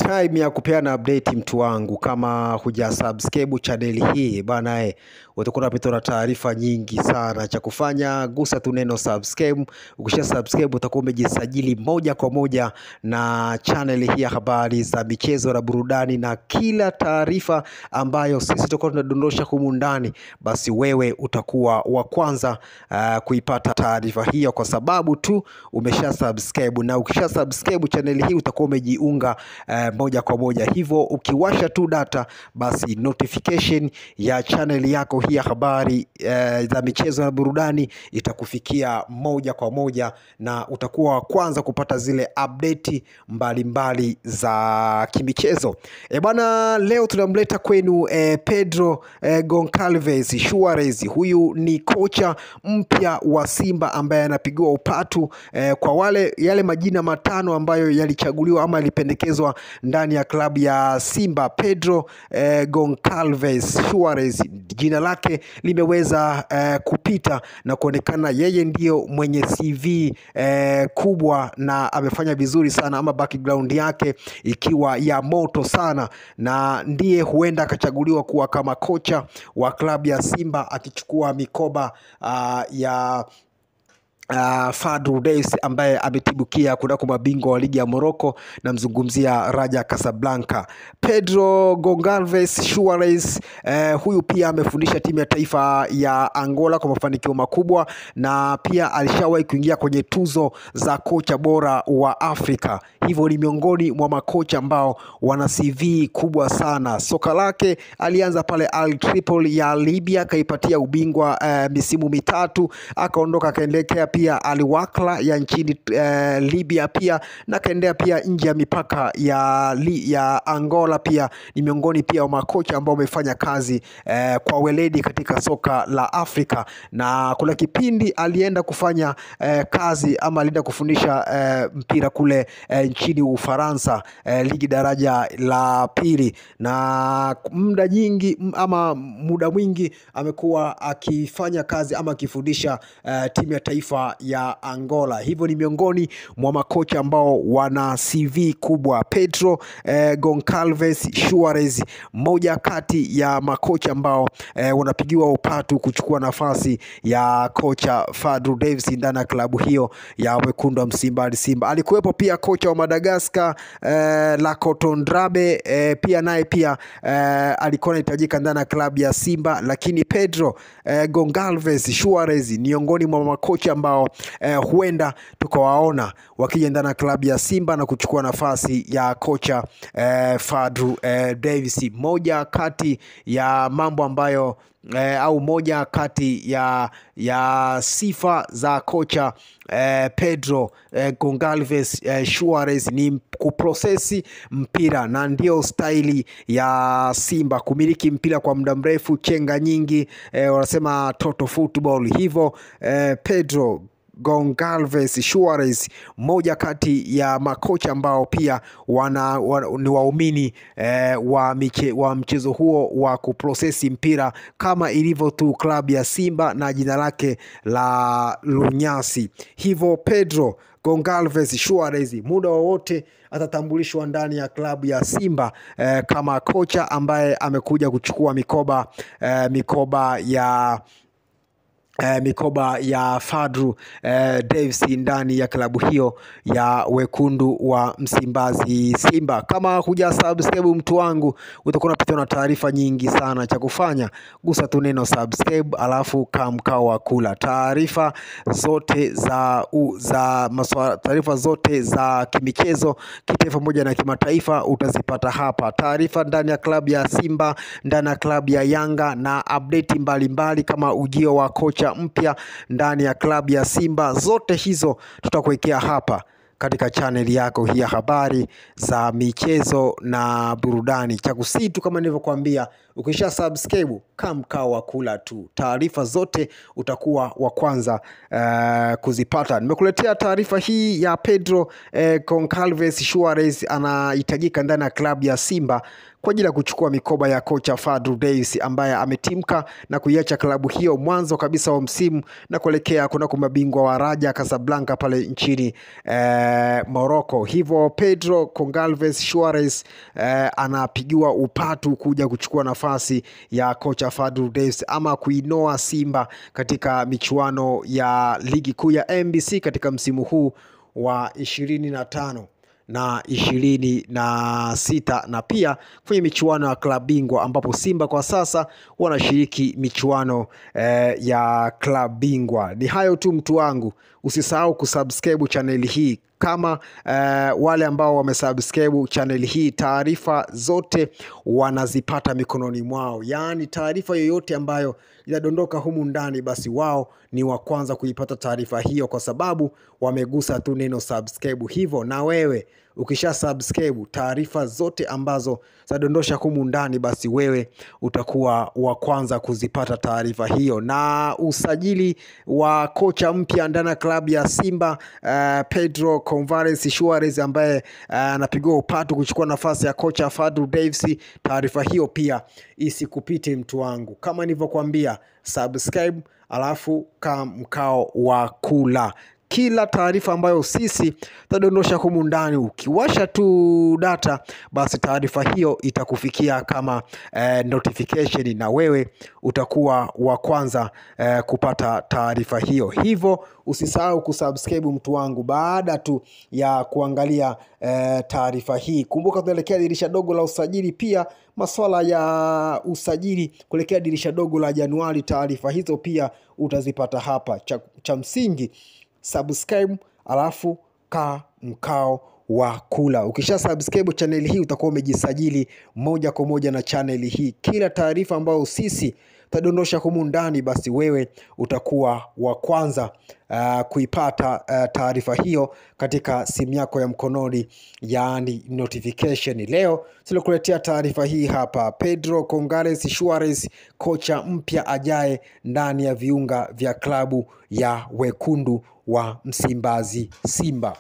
Time ya kupeana update mtu wangu. Kama huja subscribe channel hii bana, utakuwa unapitwa na taarifa nyingi sana. Cha kufanya gusa tu neno subscribe. Ukisha subscribe utakuwa umejisajili moja kwa moja na channel hii ya habari za michezo na burudani, na kila taarifa ambayo sisi tutakuwa tunadondosha humu ndani, basi wewe utakuwa wa kwanza kuipata taarifa hiyo, kwa sababu tu umesha subscribe. Na ukisha subscribe channel hii utakuwa umejiunga moja kwa moja. Hivyo ukiwasha tu data, basi notification ya channel yako hii ya habari za michezo na burudani itakufikia moja kwa moja, na utakuwa wa kwanza kupata zile update mbalimbali za kimichezo. Bwana, leo tunamleta kwenu Pedro Goncalves Suarez. Huyu ni kocha mpya wa Simba ambaye anapigiwa upatu kwa yale majina matano ambayo yalichaguliwa ama yalipendekezwa ndani ya klabu ya Simba. Pedro Goncalves Suarez, jina lake limeweza kupita na kuonekana yeye ndio mwenye CV kubwa, na amefanya vizuri sana, ama background yake ikiwa ya moto sana, na ndiye huenda akachaguliwa kuwa kama kocha wa klabu ya Simba, akichukua mikoba ya Fadlu Davids ambaye ametibukia kunako mabingwa wa ligi ya Morocco, na mzungumzia Raja Casablanca. Pedro Goncalves Suarez huyu pia amefundisha timu ya taifa ya Angola kwa mafanikio makubwa, na pia alishawahi kuingia kwenye tuzo za kocha bora wa Afrika. Hivyo ni miongoni mwa makocha ambao wana CV kubwa sana. Soka lake alianza pale Al Tripoli ya Libya, kaipatia ubingwa misimu mitatu, akaondoka akaendelea pia Al Wakhla ya nchini Libya pia, na kaendea pia nje ya mipaka ya Angola. Pia ni miongoni pia wa makocha ambao wamefanya kazi kwa weledi katika soka la Afrika, na kuna kipindi alienda kufanya kazi ama alienda kufundisha mpira kule nchini Ufaransa, ligi daraja la pili, na muda mwingi amekuwa akifanya kazi ama akifundisha timu ya taifa ya Angola. Hivyo ni miongoni mwa makocha ambao wana CV kubwa. Pedro Goncalves Suarez, moja kati ya makocha ambao wanapigiwa upatu kuchukua nafasi ya kocha Fadlu Davids ndani ya klabu hiyo ya wekundu wa Msimbazi Simba. Alikuwepo pia kocha wa Madagascar Lacotondrabe, pia naye pia alikuwa anahitajika ndani ya klabu ya Simba, lakini Pedro Goncalves Suarez ni miongoni mwa makocha ambao huenda tukawaona wakija ndani ya klabu ya Simba na kuchukua nafasi ya kocha Fadlu Davids. Moja kati ya mambo ambayo au moja kati ya sifa za kocha Pedro Goncalves Suarez ni kuprosesi mpira, na ndio staili ya Simba, kumiliki mpira kwa muda mrefu, chenga nyingi, wanasema total football. Hivyo Pedro Goncalves Suarez, moja kati ya makocha ambao pia ni waumini wa mchezo huo wa kuprosesi mpira, kama ilivyo tu klabu ya Simba na jina lake la lunyasi. Hivyo Pedro Goncalves Suarez muda wowote atatambulishwa ndani ya klabu ya Simba kama kocha ambaye amekuja kuchukua mikoba ya Fadlu Davids ndani ya klabu hiyo ya wekundu wa Msimbazi Simba. Kama huja subscribe mtu wangu, utakuwa unapitwa na taarifa nyingi sana. Cha kufanya gusa tu neno subscribe, alafu mkao wa kula taarifa zote za kimichezo kitaifa pamoja na kimataifa utazipata hapa. Taarifa ndani ya klabu ya Simba, ndani ya klabu ya Yanga, na update mbalimbali kama ujio wa kocha mpya ndani ya klabu ya Simba, zote hizo tutakuwekea hapa katika channel yako hii ya habari za michezo na burudani. Cha kusitu kama nilivyokuambia, ukisha subscribe mkao wa kula tu, taarifa zote utakuwa wa kwanza kuzipata. Nimekuletea taarifa hii ya Pedro Goncalves Suarez anahitajika ndani ya klabu ya Simba kwa ajili ya kuchukua mikoba ya kocha Fadlu Davids ambaye ametimka na kuiacha klabu hiyo mwanzo kabisa wa msimu na kuelekea kunako mabingwa wa Raja Casablanca pale nchini Morocco. Hivyo Pedro Gonçalves Suarez anapigiwa upatu kuja kuchukua nafasi ya kocha Fadlu Davids ama kuinoa Simba katika michuano ya ligi kuu ya NBC katika msimu huu wa 25 na 26 na pia kwenye michuano ya klabu bingwa ambapo Simba kwa sasa wanashiriki michuano ya klabu bingwa. Ni hayo tu mtu wangu, usisahau kusubscribe channel hii. Kama wale ambao wamesubscribe channel hii, taarifa zote wanazipata mikononi mwao. Yaani taarifa yoyote ambayo inadondoka humu ndani, basi wao ni wa kwanza kuipata taarifa hiyo kwa sababu wamegusa tu neno subscribe. Hivyo na wewe ukisha subscribe, taarifa zote ambazo zadondosha humu ndani, basi wewe utakuwa wa kwanza kuzipata taarifa hiyo. Na usajili wa kocha mpya ndani ya klabu ya Simba, Pedro Gonçalves Suarez ambaye anapigwa upatu kuchukua nafasi ya kocha Fadlu Davids, taarifa hiyo pia isikupite mtu wangu. Kama nilivyokuambia, subscribe alafu kama mkao wa kula kila taarifa ambayo sisi tadondosha humu ndani. Ukiwasha tu data, basi taarifa hiyo itakufikia kama notification na wewe utakuwa wa kwanza kupata taarifa hiyo. Hivyo usisahau kusubscribe mtu wangu baada tu ya kuangalia taarifa hii. Kumbuka tunaelekea dirisha dogo la usajili, pia masuala ya usajili kuelekea dirisha dogo la Januari, taarifa hizo pia utazipata hapa. Cha msingi subscribe alafu ka mkao wa kula. Ukisha subscribe channel hii utakuwa umejisajili moja kwa moja na channel hii. Kila taarifa ambayo sisi tadondosha humu ndani, basi wewe utakuwa wa kwanza kuipata taarifa hiyo katika simu yako ya mkononi, yaani notification. Leo tulikuletea taarifa hii hapa: Pedro Gonçalves Suarez, kocha mpya ajaye ndani ya viunga vya klabu ya wekundu wa Msimbazi Simba.